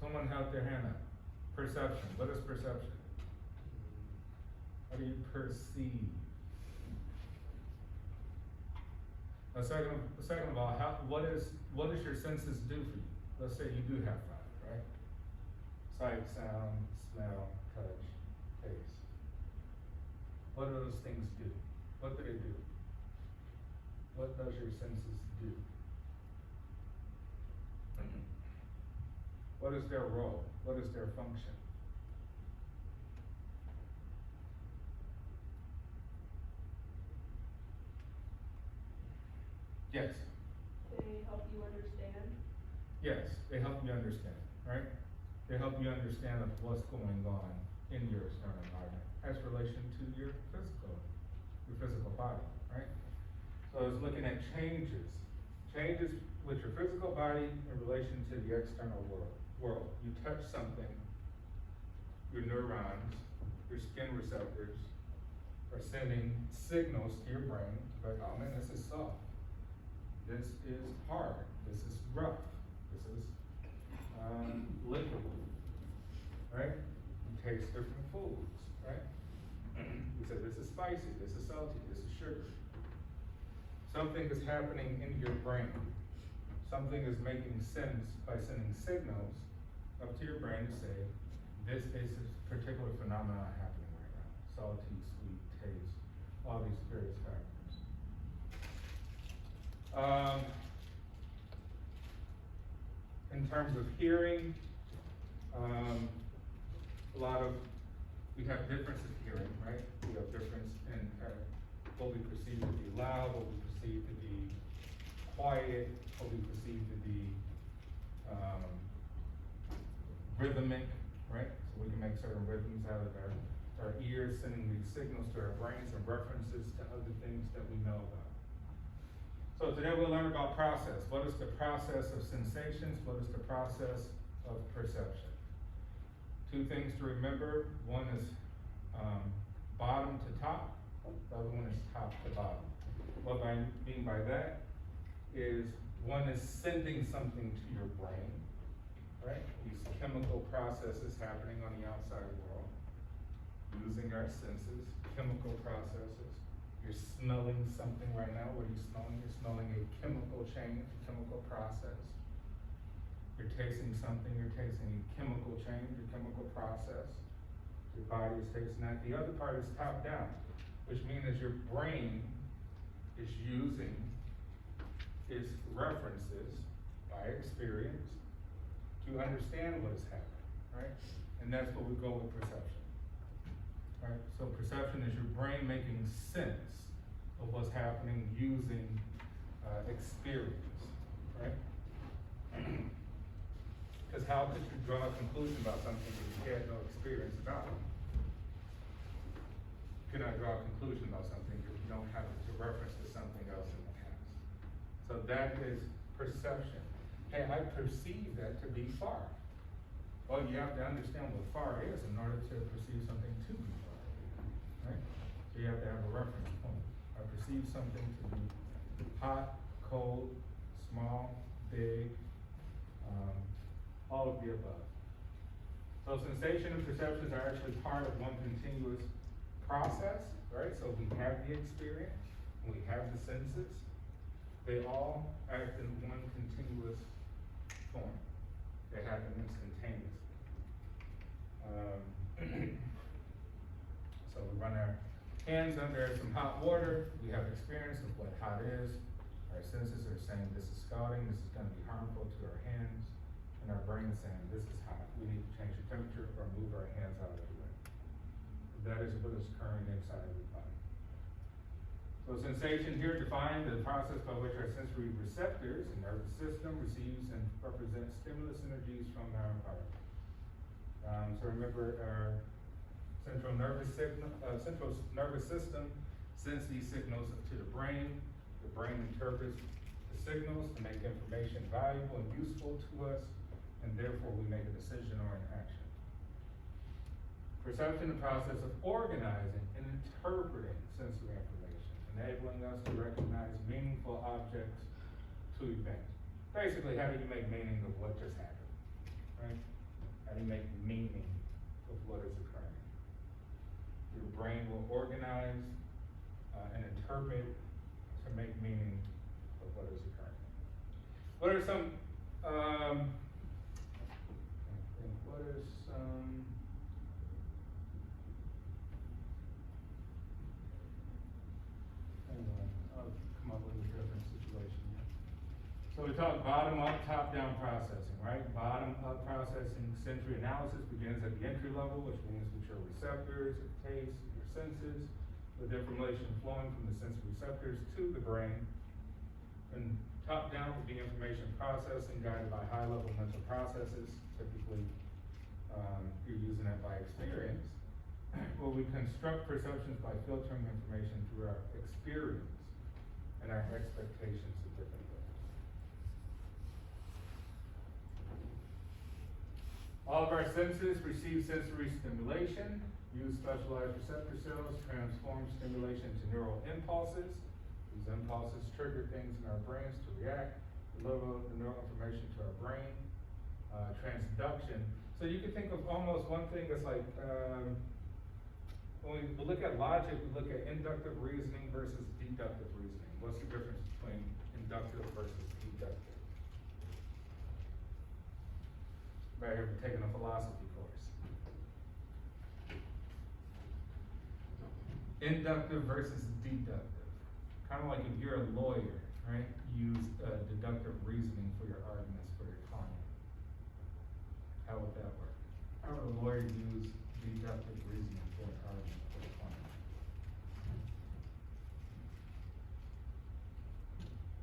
Someone held their hand up. Perception. What is perception? How do you perceive? A second of all, what does your senses do for you? Let's say you do have five, right? Sight, sound, smell, touch, taste. What do those things do? What do they do? What does your senses do? What is their role? What is their function? Yes. They help you understand. Yes, they help you understand, right? They help you understand of what's going on in your external environment as relation to your physical body, right? So it's looking at changes with your physical body in relation to the external world. You touch something, your neurons, your skin receptors are sending signals to your brain, like, oh man, this is soft. This is hard. This is rough. This is liquid, right? You taste different foods, right? You say this is spicy, this is salty, this is sugar. Something is happening in your brain. Something is making sense by sending signals up to your brain to say, this is a particular phenomenon happening right now. Salty, sweet, taste, all these various factors. In terms of hearing, we have difference of hearing, right? We have difference in what we perceive to be loud, what we perceive to be quiet, what we perceive to be rhythmic, right? So we can make certain rhythms out of our ears, sending these signals to our brains and references to other things that we know about. So today we'll learn about process. What is the process of sensations? What is the process of perception? Two things to remember. One is bottom to top. The other one is top to bottom. What I mean by that is one is sending something to your brain, right? These chemical processes happening on the outside world, using our senses, chemical processes. You're smelling something right now. What are you smelling? You're smelling a chemical change, a chemical process. You're tasting something, you're tasting a chemical change, a chemical process. Your body is tasting that. The other part is top down, which means your brain is using its references by experience to understand what is happening, right? And that's what we go with perception. Right? So perception is your brain making sense of what's happening using experience, right? Because how could you draw a conclusion about something that you had no experience about? You cannot draw a conclusion about something if you don't have it to reference to something else in the past. So that is perception. Hey, I perceive that to be far. Well, you have to understand what far is in order to perceive something to be far. Right? So you have to have a reference point. I perceive something to be hot, cold, small, big, all of the above. So sensation and perceptions are actually part of one continuous process, right? So we have the experience, we have the senses, they all act in one continuous form. They happen instantaneously. So we run our hands under some hot water, we have experience of what hot is, our senses are saying this is scalding, this is gonna be harmful to our hands, and our brain is saying this is hot, we need to change the temperature or move our hands out of the way. That is what is occurring inside of the body. So sensation here defined the process by which our sensory receptors and nervous system receives and represents stimulus energies from our environment. So remember our central nervous system sends these signals to the brain interprets the signals to make information valuable and useful to us, and therefore we make a decision or an action. Perception, the process of organizing and interpreting sensory information, enabling us to recognize meaningful objects to events. Basically, how do you make meaning of what just happened, right? make meaning of what is occurring. Your brain will organize and interpret to make meaning of what is occurring. What are some, anyway, I'll come up with a different situation here. So we talk bottom up, top down processing, right? Bottom up processing, sensory analysis begins at the entry level, which means with your receptors, your taste, your senses, with information flowing from the sensory receptors to the brain. And top down would be information processing guided by high level mental processes. Typically, you're using that by experience. Where we construct perceptions by filtering information through our experience and our expectations of different things. All of our senses receive sensory stimulation, use specialized receptor cells, transform stimulation to neural impulses. These impulses trigger things in our brains to react, deliver the neural information to our brain. Transduction. So you can think of almost one thing that's like, when we look at logic, we look at inductive reasoning versus deductive reasoning. What's the difference between inductive versus deductive? Right here, we're taking a philosophy course. Inductive versus deductive. Kind of like if you're a lawyer, right? Use deductive reasoning for your arguments for your client. How would that work? How would a lawyer use deductive reasoning for an argument for the client?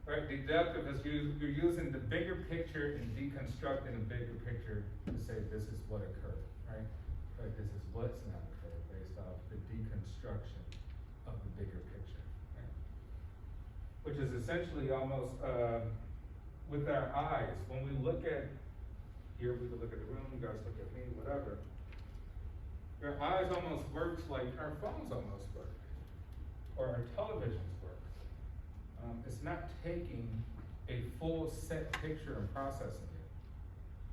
Right, deductive is you're using the bigger picture and deconstructing the bigger picture to say this is what occurred, right? Right, this is what's not occurred based off the deconstruction of the bigger picture, right? Which is essentially almost with our eyes. When we look at here, we could look at the room, you guys look at me, whatever. Your eyes almost works like our phones almost work, or our televisions work. It's not taking a full set picture and processing it,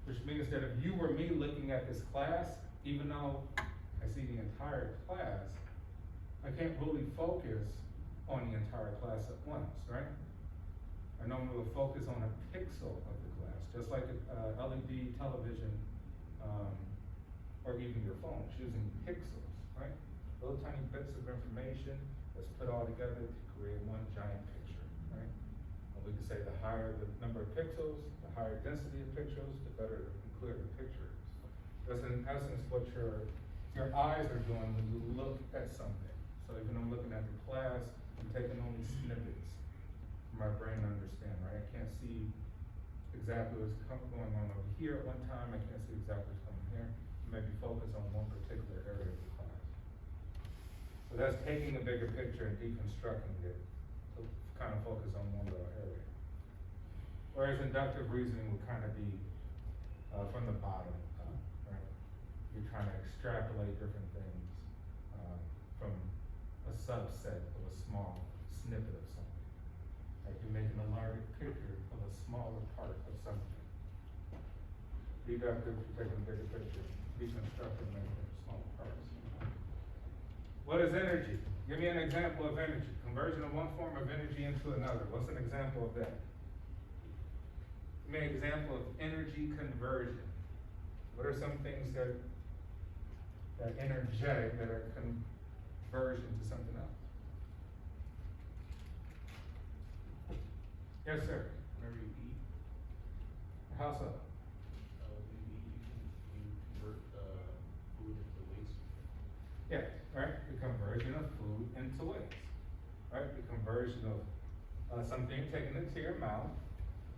which means that if you were me looking at this class, even though I see the entire class, I can't really focus on the entire class at once, right? I normally will focus on a pixel of the class, just like LED television, or even your phone, it's using pixels, right? Little tiny bits of information that's put all together to create one giant picture, right? And we could say the higher the number of pixels, the higher density of pixels, the better and clearer the picture is. That's in essence what your eyes are doing when you look at something. So even though I'm looking at the class, I'm taking only snippets for my brain to understand, right? I can't see exactly what's going on over here at one time. I can't see exactly what's coming here. Maybe focus on one particular area of the class. So that's taking a bigger picture and deconstructing it to kind of focus on one little area. Whereas inductive reasoning would kind of be from the bottom up, right? You're trying to extrapolate different things from a subset of a small snippet of something. Like you're making a larger picture of a smaller part of something. Deductive, you're taking a bigger picture, deconstructing, making it smaller parts. What is energy? Give me an example of energy. Conversion of one form of energy into another. What's an example of that? Give me an example of energy conversion. What are some things that are energetic, that are conversion to something else? Yes, sir. Whenever you eat, How so? when you eat, you convert food into waste. Yeah, right? The conversion of food into waste. Right? The conversion of something taken into your mouth,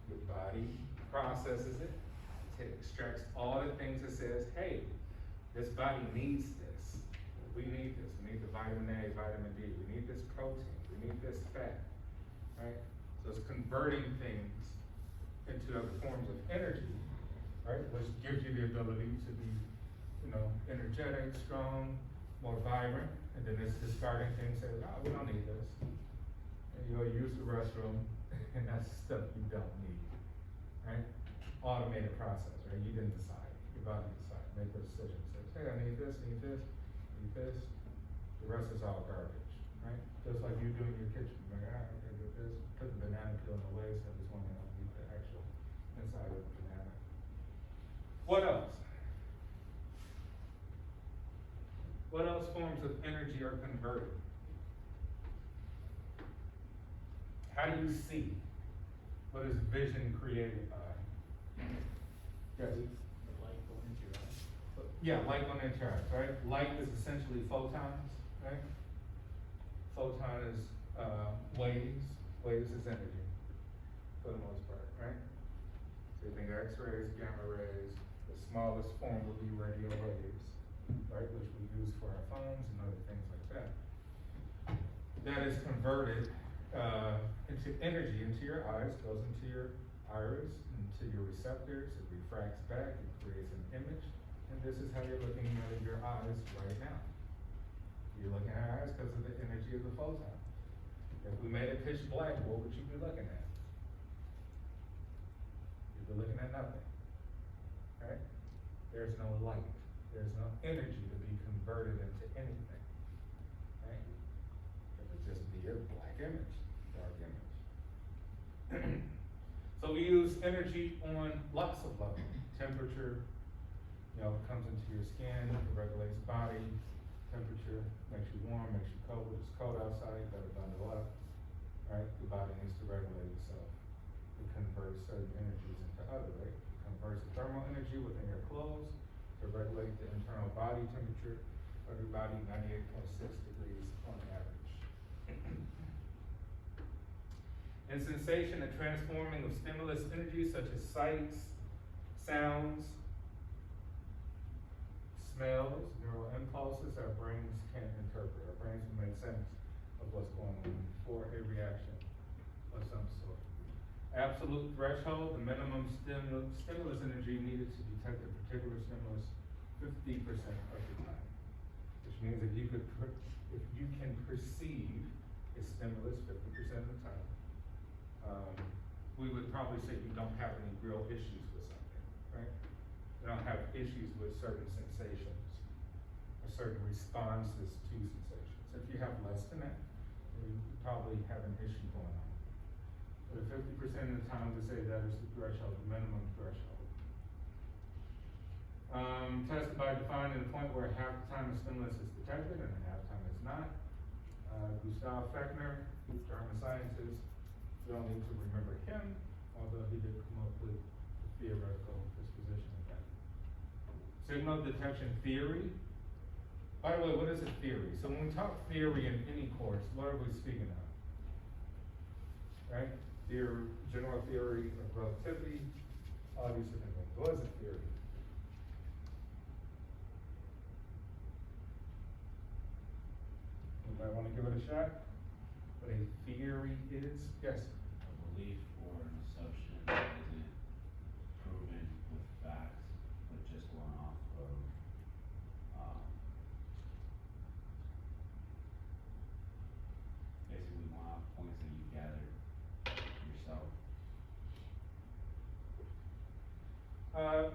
your body processes it, extracts all the things that says, hey, this body needs this. We need this. We need the vitamin A, vitamin D. We need this protein. We need this fat. Right? So it's converting things into other forms of energy, right? Which gives you the ability to be, energetic, strong, more vibrant. And then it's discarding things, saying, oh, we don't need this. And you'll use the restroom, and that's stuff you don't need, right? Automated process, right? You didn't decide, your body decided. make a decision. Says, hey, I need this, need this, need this. The rest is all garbage, right? Just like you do in your kitchen. Like, I gotta get this, put the banana peel in the waste, I just wanna eat the actual inside of the banana. What else? What else forms of energy are converted? How do you see? What is vision created by? Yes. The light going into your eyes. Yeah, light on interact, right? Light is essentially photons, right? Photon is waves. Waves is energy, for the most part, right? So you think X-rays, gamma rays, the smallest form would be radio waves, right? Which we use for our phones and other things like that. That is converted into energy into your eyes, goes into your iris, into your receptors, it refracts back, it creates an image, and this is how you're looking at your eyes right now. You're looking at our eyes because of the energy of the photon. If we made it pitch black, what would you be looking at? You'd be looking at nothing, right? There's no light, there's no energy to be converted into anything, right? It would just be a black image. Dark image. So we use energy on lots of levels. Temperature, comes into your skin, it regulates body temperature, makes you warm, makes you cold. When it's cold outside, you better bundle up, right? The body needs to regulate itself. It converts certain energies into other, right? It converts the thermal energy within your clothes to regulate the internal body temperature of your body, 98.6 degrees on average. And sensation and transforming of stimulus energy such as sights, sounds, smells, neural impulses our brains can't interpret. Our brains will make sense of what's going on for a reaction of some sort. Absolute threshold, the minimum stimulus energy needed to detect a particular stimulus 50% of the time. Which means if you can perceive a stimulus 50% of the time, we would probably say you don't have any real issues with something, right? You don't have issues with certain sensations or certain responses to sensations. If you have less than that, you probably have an issue going on. But 50% of the time, we say that is the threshold, the minimum threshold. Tested by defining the point where half the time the stimulus is detected and half the time it's not. Gustav Fechner, German scientist, you don't need to remember him, although he did come up with the theoretical disposition of that. Signal detection theory. By the way, what is a theory? So when we talk theory in any course, what are we speaking of? Right? General theory of relativity, all these different things. What is a theory? Anybody want to give it a shot? What a theory is? Yes? A belief or an assumption that isn't proven with facts, but just going off of, basically going off points that you gathered yourself.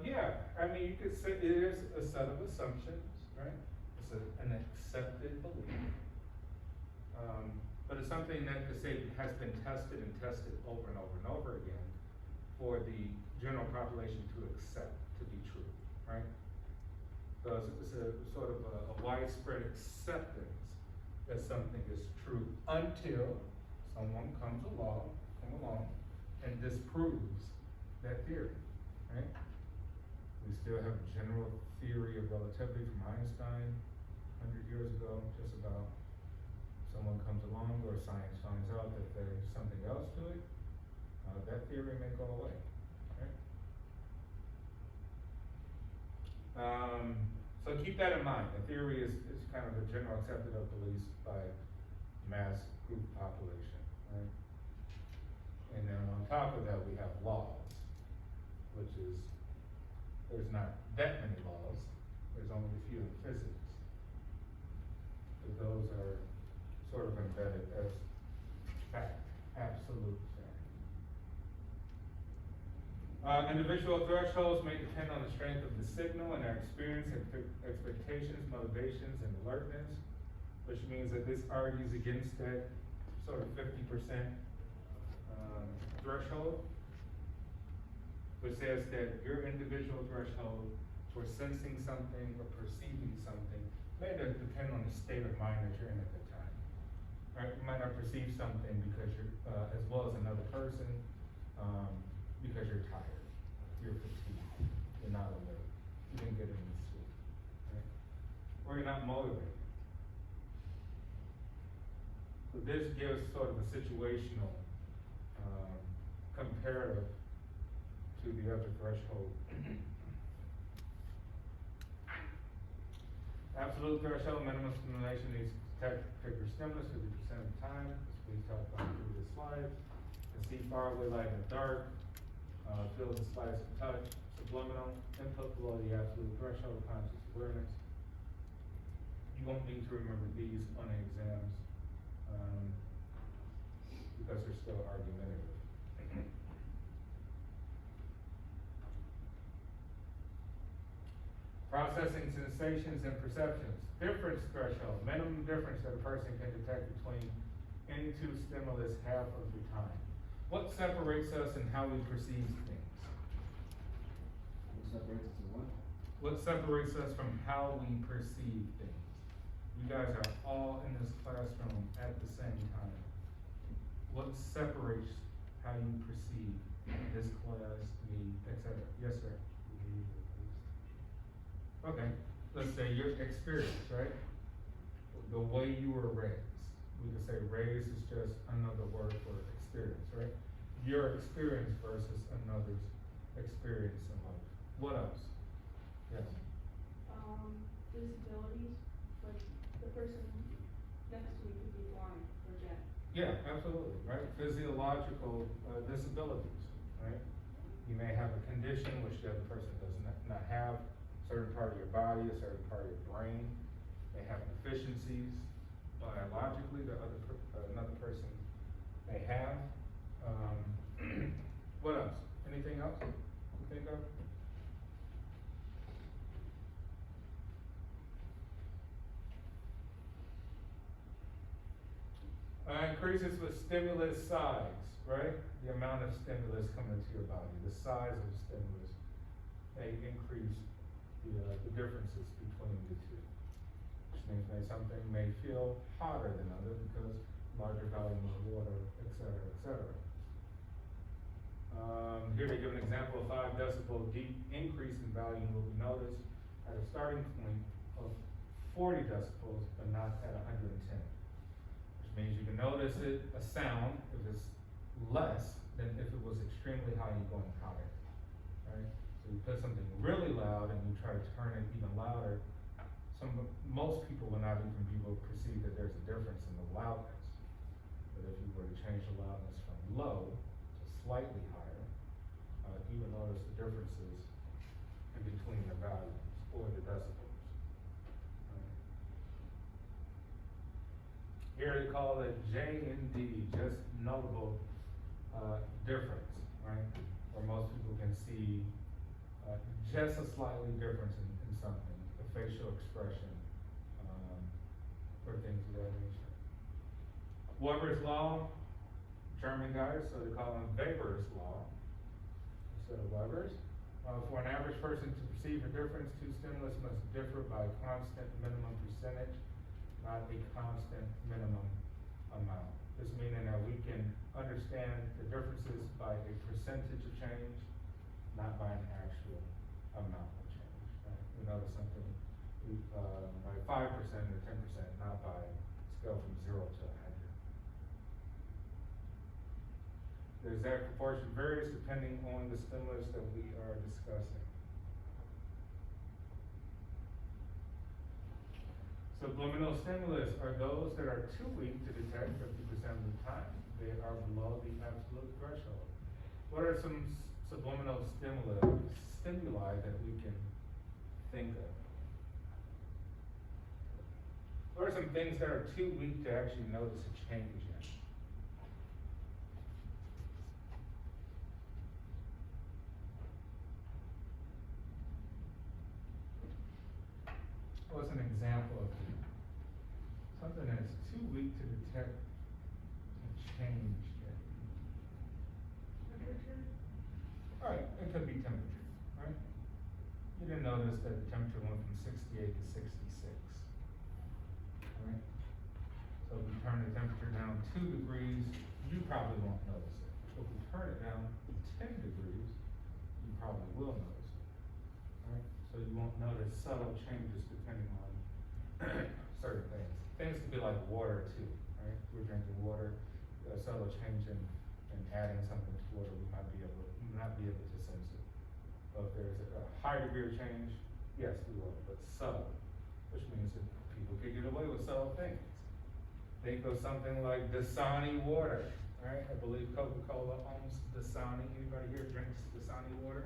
Yeah, I mean, you could say it is a set of assumptions, right? It's an accepted belief. But it's something that could say has been tested and tested over and over and over again for the general population to accept to be true, right? So it's a sort of a widespread acceptance that something is true until someone comes along and disproves that theory, right? We still have a general theory of relativity from Einstein 100 years ago, just about. Someone comes along or science finds out that there's something else to it, that theory may go away, right? So keep that in mind. The theory is kind of a general accepted of beliefs by mass group population, right? And then on top of that, we have laws, which is, there's not that many laws. There's only a few in physics. But those are sort of embedded as fact, absolute fact. Individual thresholds may depend on the strength of the signal and our experience, expectations, motivations, and alertness, which means that this argues against that sort of 50% threshold, which says that your individual threshold for sensing something or perceiving something may depend on the state of mind that you're in at the time. Right? You might not perceive something because you're, as well as another person, because you're tired, you're fatigued, you're not alert, you didn't get any sleep, right? Or you're not motivated. So this gives sort of a situational comparative to the other threshold. Absolute threshold, minimum stimulation needs to detect particular stimulus 50% of the time, as we talked about through this slide. Can see far away light in the dark, feel the slightest touch, subliminal, input below the absolute threshold, conscious awareness. You won't need to remember these on the exams, because they're still argumentative. Processing sensations and perceptions. Difference threshold, minimum difference that a person can detect between any two stimulus half of the time. What separates us and how we perceive things? What separates us from what? What separates us from how we perceive things? You guys are all in this classroom at the same time. What separates how you perceive this class, me, etc.? Yes, sir. Okay, let's say your experience, right? The way you were raised. We could say raised is just another word for experience, right? Your experience versus another's experience in life. What else? Yes. Disabilities, like the person next to me could be blind or deaf. Yeah, absolutely, right? Physiological disabilities, right? You may have a condition which the other person does not have. Certain part of your body, a certain part of your brain may have deficiencies biologically that another person may have. What else? Anything else you think of? Increases with stimulus size, right? The amount of stimulus coming into your body, the size of the stimulus may increase the differences between the two, which means something may feel hotter than others because larger volume of water, etc., etc. Here they give an example of 5 decibel deep increase in volume will be noticed at a starting point of 40 decibels, but not at 110, which means you can notice a sound if it's less than if it was extremely high and going higher, right? So you put something really loud and you try to turn it even louder, most people will not even be able to perceive that there's a difference in the loudness. But if you were to change the loudness from low to slightly higher, you would notice the differences in between the values or the decibels. Here they call it J&D, just notable difference, right? Where most people can see just a slightly difference in something, a facial expression, or things of that nature. Weber's law, German guys, so they call him Weber's law instead of Weber's. For an average person to perceive a difference, two stimulus must differ by a constant minimum percentage, not a constant minimum amount. This meaning that we can understand the differences by a percentage of change, not by an actual amount of change. Right? We notice something by 5% or 10%, not by scale from 0 to 100. The exact proportion varies depending on the stimulus that we are discussing. Subliminal stimulus are those that are too weak to detect 50% of the time. They are below the absolute threshold. What are some subliminal stimuli that we can think of? What are some things that are too weak to actually notice a change in? what's an example of something that's too weak to detect a change in? Temperature? Alright, it could be temperature, right? You didn't notice that the temperature went from 68 to 66. Right? So if we turn the temperature down 2 degrees, you probably won't notice it. If we turn it down 10 degrees, you probably will notice it. Right? So you won't notice subtle changes depending on certain things. Things could be like water too, right? We're drinking water, a subtle change in adding something to water, we might not be able to sense it. But if there's a high degree of change, yes, we will, but subtle, which means that people can get away with subtle things. Think of something like Dasani water, right? I believe Coca-Cola owns Dasani. Anybody here drinks Dasani water?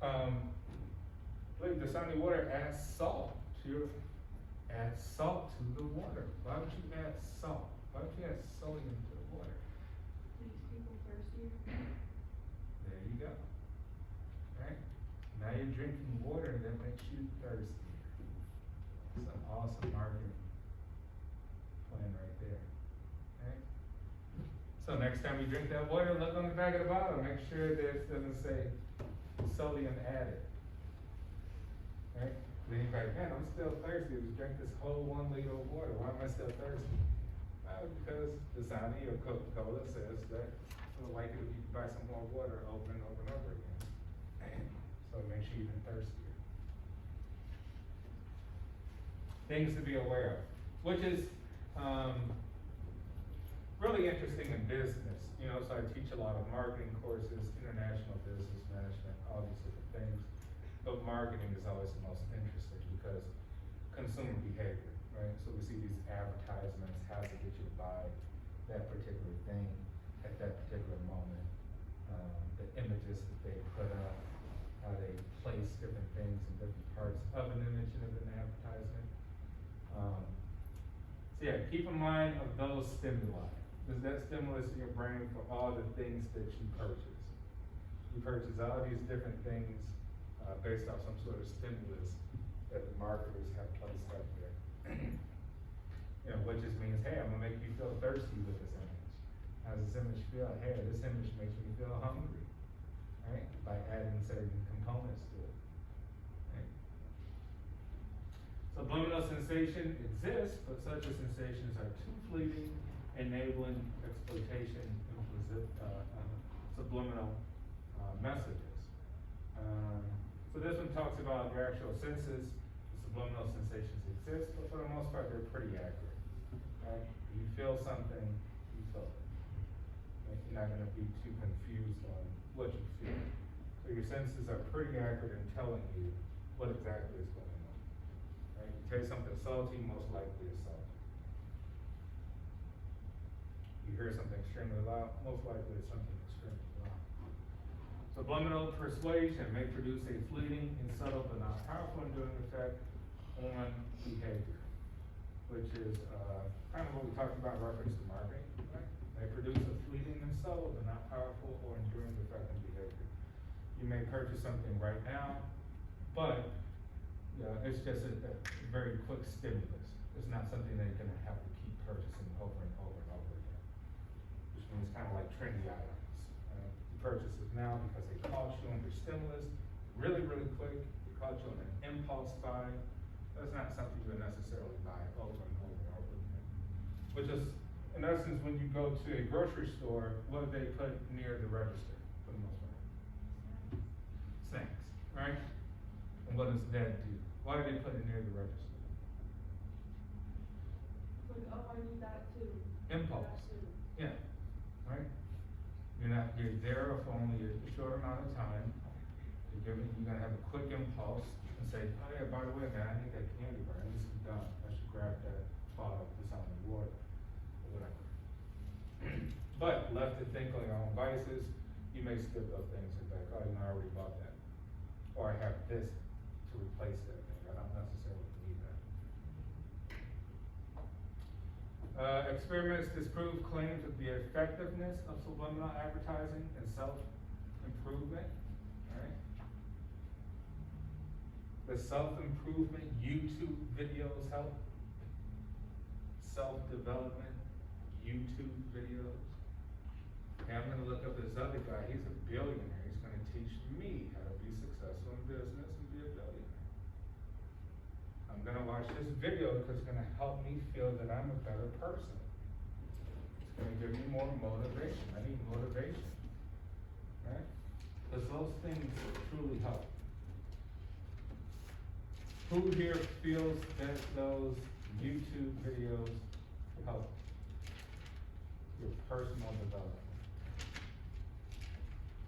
I believe Dasani water adds salt to the water. Why would you add salt? Why would you add sodium to the water? Makes people thirsty. There you go. Right? Now you're drinking water that makes you thirsty. It's an awesome marketing plan right there. Right? So next time you drink that water, look on the back of the bottle. Make sure that it doesn't say sodium added. Right? Then you're like, man, I'm still thirsty. Just drank this whole 1 liter of water. Why am I still thirsty? Because Dasani or Coca-Cola says that we'll like it if you can buy some more water over and over and over again. So it makes you even thirstier. Things to be aware of, which is really interesting in business. You know, so I teach a lot of marketing courses, international business management, all these different things. But marketing is always the most interesting because consumer behavior, right? So we see these advertisements, how to get you to buy that particular thing at that particular moment. The images that they put up, how they place different things in different parts of an image and of an advertisement. So yeah, keep in mind of those stimuli. Because that stimulus in your brain for all the things that you purchase. You purchase all these different things based off some sort of stimulus that the marketers have placed up there. You know, what just means, hey, I'm gonna make you feel thirsty with this image. How does this image feel? Hey, this image makes me feel hungry, right? By adding certain components to it, right? Subliminal sensation exists, but such sensations are too fleeting, enabling exploitation of subliminal messages. So this one talks about your actual senses. The subliminal sensations exist, but for the most part, they're pretty accurate. Right? You feel something, you feel it. Right? You're not going to be too confused on what you feel. So your senses are pretty accurate in telling you what exactly is going on. Right? You taste something salty, most likely it's salty. You hear something extremely loud, most likely it's something extremely loud. Subliminal persuasion may produce a fleeting and subtle but not powerful enduring effect on behavior, which is kind of what we talked about in reference to marketing. Right? They produce a fleeting and subtle but not powerful or enduring effect on behavior. You may purchase something right now, but it's just a very quick stimulus. It's not something that you're going to have to keep purchasing over and over and over again, which means kind of like trendy items. You purchase it now because they caught you under stimulus, really, really quick. They caught you on an impulse buy. That's not something you would necessarily buy over and over and over again. Which is, in essence, when you go to a grocery store, what do they put near the register for the most part? Snacks, right? And what does that do? Why do they put it near the register? Like, oh, I need that too. Impulse. That too. Yeah, right? You're there for only a short amount of time. You're gonna have a quick impulse and say, oh yeah, by the way, man, I need that candy bar. I need some gum. I should grab that bottle of Dasani water or whatever. But left to think on your own vices, you may skip those things and think, oh, I already bought that. Or I have this to replace that thing. I don't necessarily need that. Experiments disprove claims of the effectiveness of subliminal advertising and self-improvement. Right? The self-improvement YouTube videos help. Self-development YouTube videos. And I'm gonna look up this other guy, he's a billionaire, he's gonna teach me how to be successful in business and be a billionaire. I'm gonna watch this video because it's gonna help me feel that I'm a better person. It's gonna give me more motivation, I need motivation, right? Because those things truly help. Who here feels that those YouTube videos help your personal development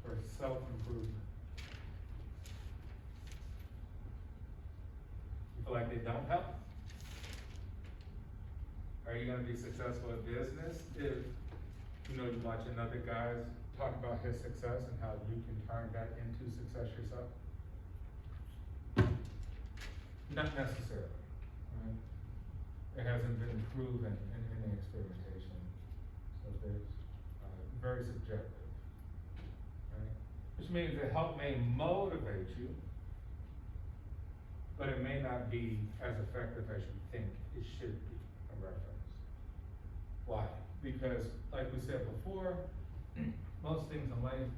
or self-improvement? You feel like they don't help? Are you gonna be successful in business if, you watch another guys talk about his success and how you can turn that into success yourself? Not necessarily, right? It hasn't been proven in any experimentation, so there's, very subjective, right? Which means that help may motivate you, but it may not be as effective as you think it should be, a reference. Why? Because, like we said before, most things in life,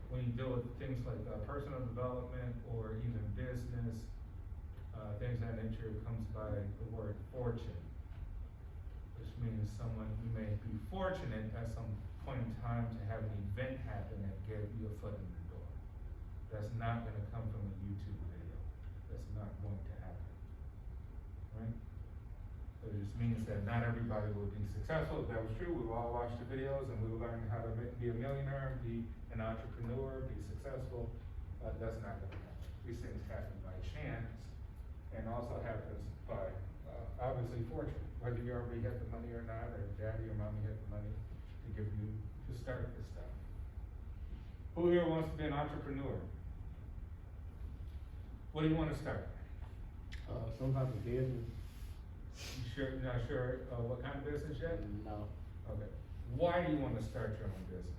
when you deal with things like personal development or even business, things of that nature, comes by the word fortune, which means someone who may be fortunate at some point in time to have an event happen that gave you a foot in the door. That's not gonna come from a YouTube video. That's not going to happen, right? So it just means that not everybody will be successful. If that was true, we would all watch the videos and we would learn how to be a millionaire, be an entrepreneur, be successful. That's not gonna happen. These things happen by chance, and also happens by, obviously, fortune. Whether you already have the money or not, or daddy or mommy had the money to give you to start this stuff. Who here wants to be an entrepreneur? What do you want to start? Some type of business. You sure, you're not sure, what kind of business yet? No, Okay. Why do you want to start your own business?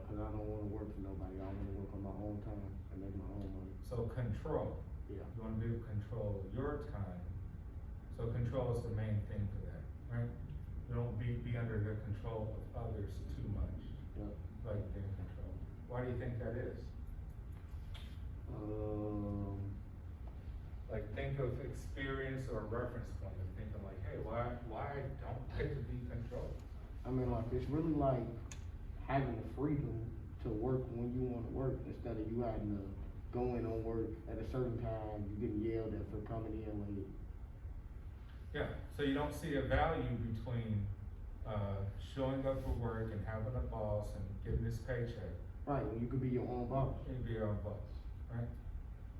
cause I don't wanna work for nobody, I wanna work on my own time and make my own money. So control. Yeah. You want to be able to control your time. So control is the main thing for that, right? You don't be under the control of others too much, Yeah. like being controlled. Why do you think that is? Like, think of experience or reference point and thinking like, hey, why don't I get to be controlled? I mean, like, it's really like having the freedom to work when you wanna work instead of you having to go in on work at a certain time, you getting yelled at for coming in late. Yeah, so you don't see a value between, showing up for work and having a boss and getting this paycheck. Right, when you could be your own boss. You be your own boss, right?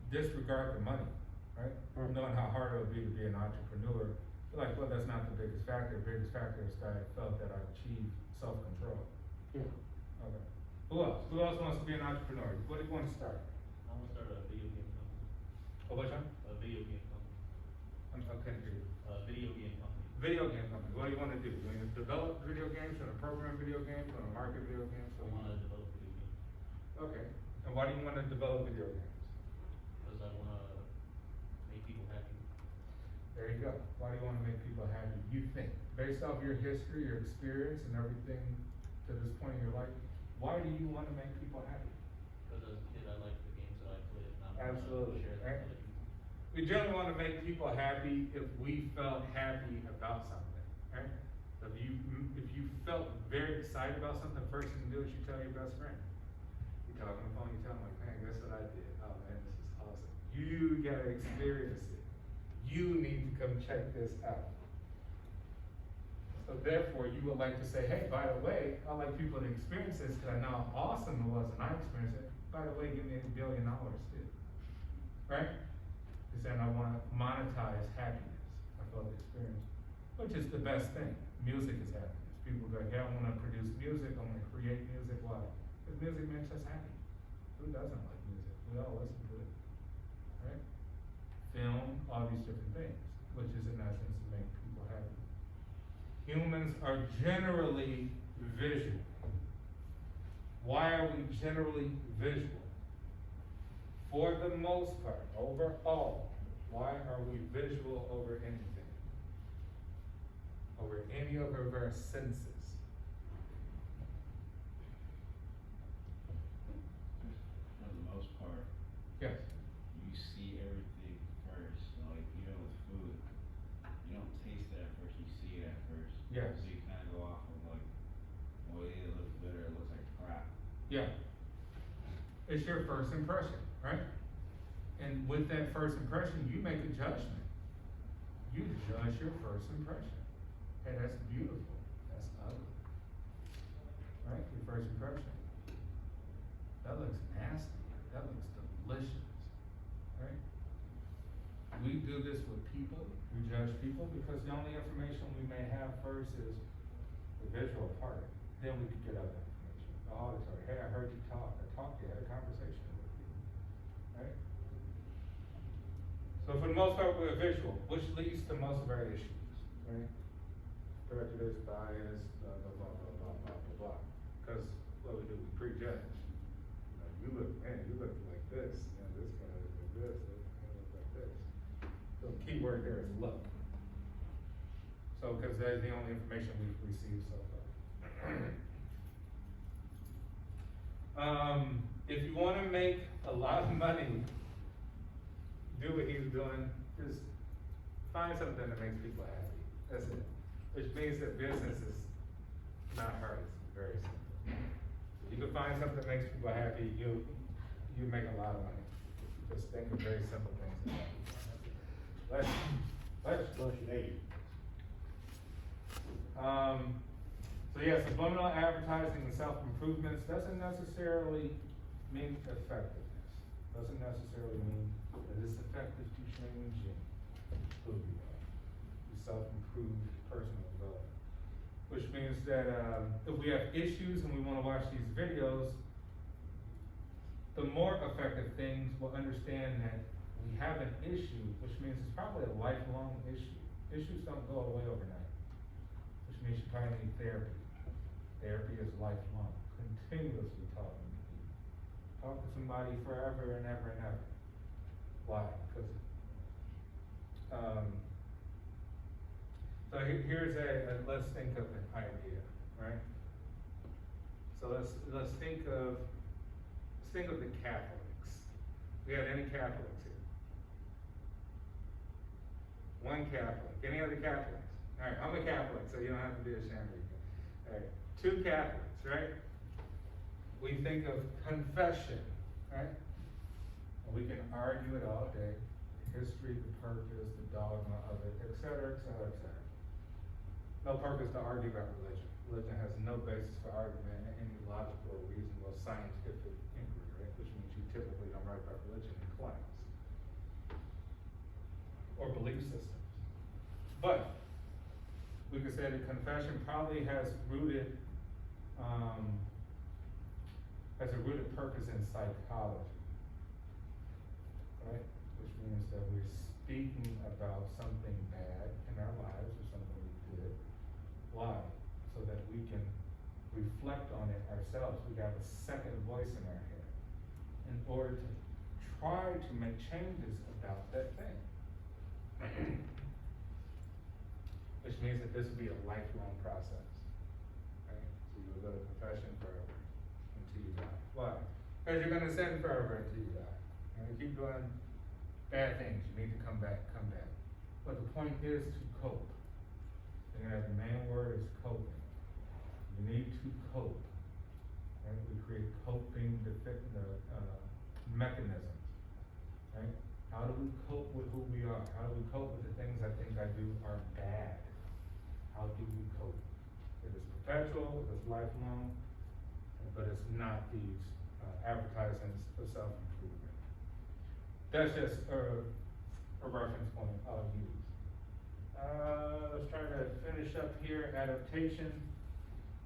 Disregard the money, right? Right. Knowing how hard it would be to be an entrepreneur, you're like, well, that's not the biggest factor. The biggest factor is that I felt that I achieved self-control. Yeah. Okay. Who else? Who else wants to be an entrepreneur? What do you want to start? I wanna start a video game company. Oh, which one? A video game company. I couldn't hear you. A video game company. Video game company. What do you want to do? You want to develop video games? You want to program video games? You want to market video games? I wanna develop video games, Okay. And why do you want to develop video games? cause I wanna make people happy. There you go. Why do you want to make people happy? You think, based off your history, your experience, and everything to this point in your life, why do you want to make people happy? Cause as a kid, I liked the games that I played, and I wanna Absolutely, share that right? with other people. We generally want to make people happy if we felt happy about something, right? So if you felt very excited about something, the first thing you do is you tell your best friend. You talk on the phone, you tell them like, man, guess what I did? Oh man, this is awesome. You gotta experience it. You need to come check this out. So therefore, you would like to say, hey, by the way, I'd like people to experience this because I know how awesome it was and I experienced it. By the way, give me $1 billion too, right? He said, I wanna monetize happiness. I felt the experience, which is the best thing. Music is happiness. People go, yeah, I wanna produce music, I wanna create music. Why? Because music makes us happy. Who doesn't like music? We all listen to it, right? Film, all these different things, which is in essence to make people happy. Humans are generally visual. Why are we generally visual? for the most part, overall, why are we visual over anything? Over any of our senses? For the most part, Yes. you see everything first, like even with food, you don't taste it at first, you see it at first. Yes. So you kinda go off of like, well, it looks bitter, it looks like crap. Yeah. It's your first impression, right? And with that first impression, you make a judgment. You judge your first impression. Hey, that's beautiful. That's ugly. Right? Your first impression. That looks nasty. That looks delicious. Right? We do this with people. We judge people because the only information we may have first is the visual part. Then we can get other information. The auditory. Hey, I heard you talk. I talked to you. I had a conversation with you. Right? So for the most part, we're visual, which leads to most of our issues, right? Prejudice, bias, blah, blah, blah, blah, blah, blah, blah, blah. Because what we do, we prejudge. You look, man, you look like this, and this guy looks like this, this guy looks like this. So the key word there is look. So, because that is the only information we've received so far. If you wanna make a lot of money, do what he's doing, just find something that makes people happy. That's it. Which means that business is not hard, it's very simple. You can find something that makes people happy, you make a lot of money. Just think of very simple things. Let's so yeah, subliminal advertising and self-improvements doesn't necessarily mean effectiveness. Doesn't necessarily mean that it's effective to changing who you are. You self-improve personal development. Which means that if we have issues and we wanna watch these videos, the more effective things will understand that we have an issue, which means it's probably a lifelong issue. Issues don't go away overnight, which means you probably need therapy. Therapy is lifelong, continuously talking to people. Talk to somebody forever and ever and ever. Why? Because, so here's let's think of an idea, right? So let's think of the Catholics. We have any Catholics here? One Catholic. Any other Catholics? All right, I'm a Catholic, so you don't have to be ashamed of it. All right, two Catholics, right? We think of confession, right? And we can argue it all day. The history, the purpose, the dogma of it, et cetera, et cetera, et cetera. No purpose to argue about religion. Religion has no basis for argument in any logical or reasonable scientific inquiry, right? Which means you typically don't write about religion in class. Or belief systems. But we could say that confession probably has a rooted purpose in psychology, right? Which means that we're speaking about something bad in our lives or something we did. Why? So that we can reflect on it ourselves. We have a second voice in our head in order to try to make changes about that thing. Which means that this will be a lifelong process, right? So you'll go to confession forever until you die. Why? Because you're gonna sin forever until you die. You're gonna keep doing bad things. You need to come back. But the point is to cope. And the main word is coping. You need to cope. And we create coping mechanisms, right? How do we cope with who we are? How do we cope with the things I think I do are bad? How do we cope? It is perpetual, it is lifelong, but it's not these advertisements for self-improvement. That's just a reference point I'll use. Let's try to finish up here. Adaptation.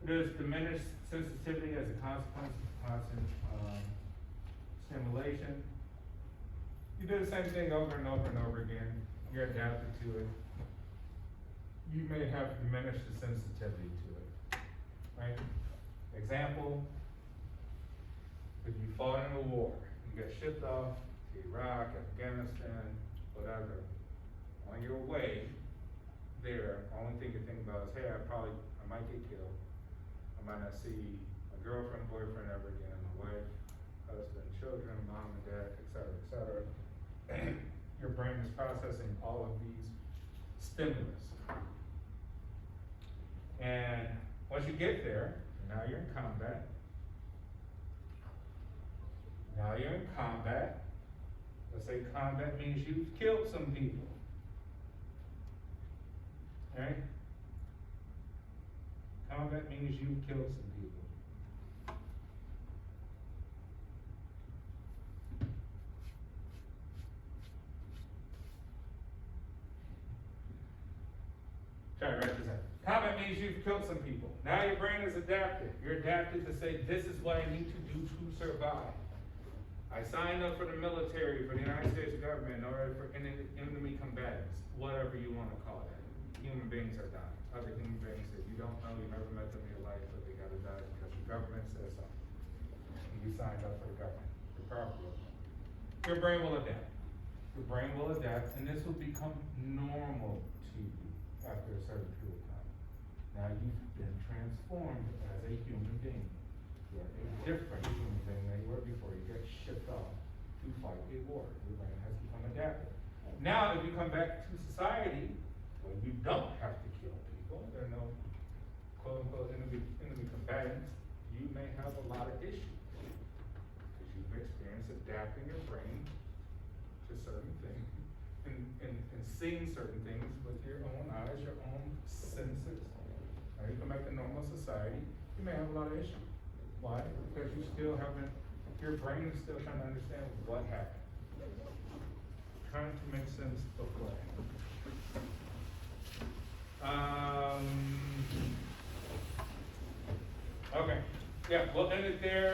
There's diminished sensitivity as a consequence of constant stimulation. You do the same thing over and over and over again. You're adapted to it. You may have diminished the sensitivity to it, right? Example, if you fought in a war, you got shipped off Iraq, Afghanistan, whatever. On your way there, only thing you think about is, hey, I might get killed. I might not see my girlfriend, boyfriend ever again, my wife, husband, children, mom and dad, et cetera, et cetera. Your brain is processing all of these stimulus. And once you get there, now you're in combat. Now you're in combat. Let's say combat means you've killed some people. Right? Combat means you've killed some people. Try to write this out. Combat means you've killed some people. Now your brain is adapted. You're adapted to say, this is what I need to do to survive. I signed up for the military, for the United States government, in order for enemy combatants, whatever you want to call that. Human beings are dying. Other human beings that you don't know, you never met them in your life, but they gotta die because your government says so. And you signed up for the government, the powerful. Your brain will adapt. Your brain will adapt, and this will become normal to you after a certain period of time. Now you've been transformed as a human being. You're a different human being than you were before. You get shipped off to fight a war. Your brain has become adapted. Now, if you come back to society, where you don't have to kill people, there are no quote-unquote enemy combatants, you may have a lot of issues. Because you've experienced adapting your brain to certain things, and seeing certain things with your own eyes, your own senses. Now you come back to normal society, you may have a lot of issues. Why? Because you still haven't, your brain is still trying to understand what happened. Trying to make sense of what happened. Okay, yeah, we'll end it there.